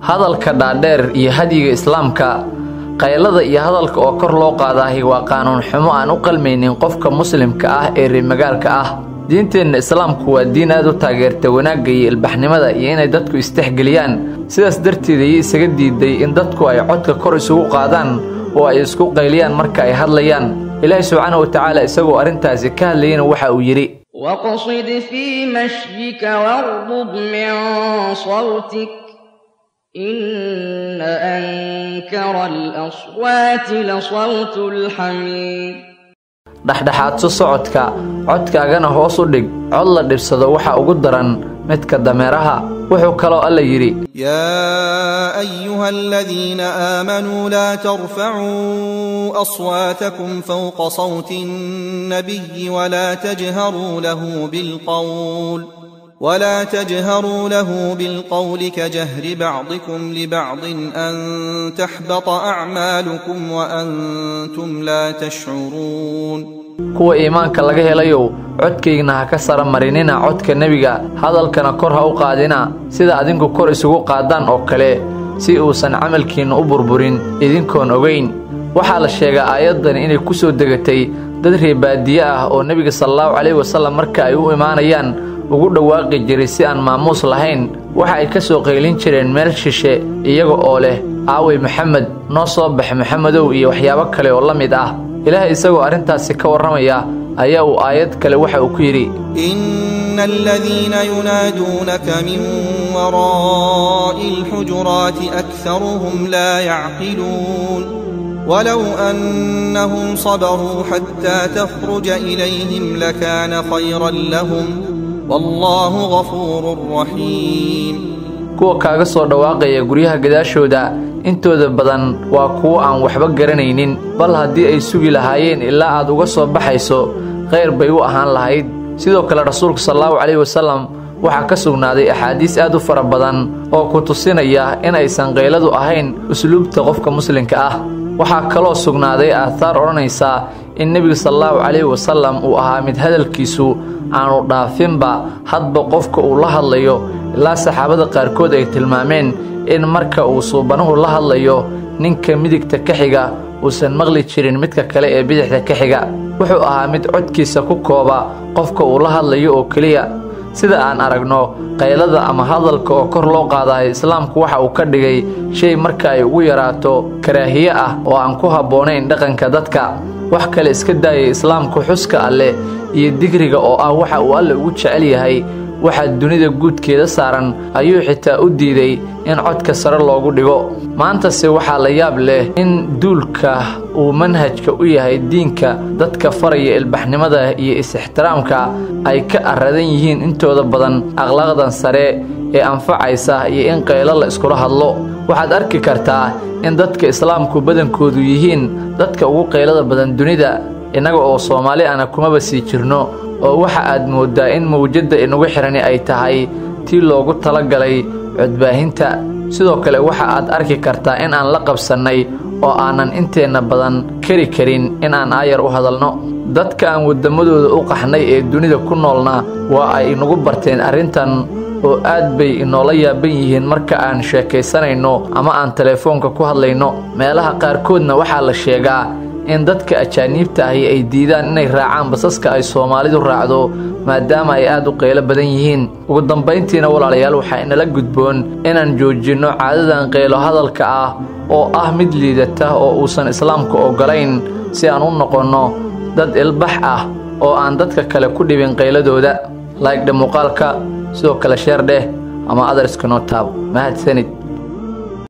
hadalka dhaadheer iyo hadiga islaamka qaylada iyo hadalka oo kor loo qaadahay waa qaanuun xumo aan u qalmaynin qofka muslimka ah ee reemagaalka ah diinteena islaamku waa diin aad u taageerta wanaagga iyo ilbaxnimada iyo inay dadku istixgeliyaan sidaas darteed ay isaga diiday in dadku ay codka kor isugu qaadaan oo ay isku qayliyaan marka ay hadlayaan ilaahay subhanahu wa ta'ala isagoo arintaasi ka hadlayna waxa uu yiri waqsid fi mashika waghdud min sawtik إن أنكر الأصوات لصوت الحمير dhaxdhaxaadso socodka codkaagana hoos u dhig cod la dhibsado waxa ugu daran midka dameeraha wuxuu kaloo alla yiri yaa ayyuhalladheena aamanuu laa tarfa'uu aswaatakum fawqa sawti an-nabiyyi wa laa tajharuu lahu bilqawl ولا تجهروا له بالقول كجهر بعضكم لبعض أن تحبط أعمالكم وأنتم لا تشعرون kuwa iimaanka laga helayo codkeena ha ka sara marinina codka nabiga hadalkana kor ha u qaadina sida adinku kor isugu qaadaan oo kale si uusan amalkiina u burburin idinkoon ogeyn waxa la sheegay aayadan inay ku soo degatay dad reebaadiye ah oo nabiga sallallahu alayhi wasallam marka ay u imaanayaan ugu dhawaaqi jiray si aan maamuus lahayn waxa ay ka soo qeylin jireen meel shishe iyaga oo leh aaway maxamed noo soo bax maxamedow iyo waxyaabo kale oo la mid ah ilaahay isagoo arintaasi ka waramaya ayaa uu aayad kale waxa uu ku yiri innal ladina yunadunaka min wara'il hujurati aktharuhum la ya'qilun ولو أنهم صبروا حتى تخرج إليهم لكان خيرا لهم والله غفور رحيم kuwa kaaga soo dhawaaqaya guryaha gadaashooda intooda badan waa kuwa aan waxba garanaynin bal hadii ay sugi lahaayeen ilaa aad uga soo baxayso khayr bay u ahaan lahayd sidoo kale rasuulku sallallahu alayhi wasallam waxa ka sugnaaday ahadiis aad u fara badan oo ku tusinaya in aysan qayladu ahayn usluubta qofka muslimka ah waxa kaloo sugnaaday aathar oranaysa in nabiga sallallahu alayhi wasallam uu ahaa mid hadalkiisu aanu dhaafinba hadba qofka uu la hadlayo ilaa saxaabada qaarkood ay tilmaameen in marka uu suubanuhu la hadlayo ninka midigta ka xiga uusan maqli jirin midka kale ee bidixda ka xiga wuxuu ahaa mid codkiisa ku kooba qofka uu la hadlayo oo kaliya sida aan aragno qaylada ama hadalka oo kor loo qaadayo islaamku waxa uu ka dhigay shay marka ay ugu yaraato karaahiye ah oo aan ku haboonayn dhaqanka dadka wax kale iska daayay islaamku xuska alle iyo digriga oo ah waxa uu alle ugu jecel yahay waxa dunida guudkeeda saaran ayuu xitaa u diiday in codka sare loogu dhigo maanta se waxa la yaab leh in duulka uu manhajka u yahay diinka dadka faraya ilbaxnimada iyo is-ixtiraamka ay ka aradan yihiin intooda badan akhlaaqdan sare ee anfacaysa iyo in qaylo la iskula hadlo waxaad arki kartaa in dadka islaamku badankoodu yihiin dadka ugu qaylada badan dunida inaga oo Soomaali ana kuma basi jirno oo waxa aad moodaa in mawjada inagu xiran ay tahay tii loogu talagalay codbaahinta sidoo kale waxa aad arki kartaa in aan la qabsanay oo aanan inteena badan kari karin in aan aayar u hadalno dadka aan wadamadooda u qaxnay ee dunida ku noolna waa ay inagu barteen arintan oo aad bay inoola yaaban yihiin marka aan sheekaysanayno ama aan telefoonka ku hadlayno meelaha qaarkoodna waxa la sheegaa in dadka ajaanibta ah ay diidaan inay raacaan basaska ay Soomaalidu raacdo maadaama ay aad u qeylo badan yihiin ugu dambeyntiina walaalayaal waxa inala gudboon inaan joojino caadadan qeylo hadalka ah oo ah mid liidata oo uusan islaamku ogolayn si aan u noqono dad ilbax ah oo aan dadka kale ku dhibin qeyladooda like muuqaalka sidoo kale share dheh ama others ka noo taab mahadsanid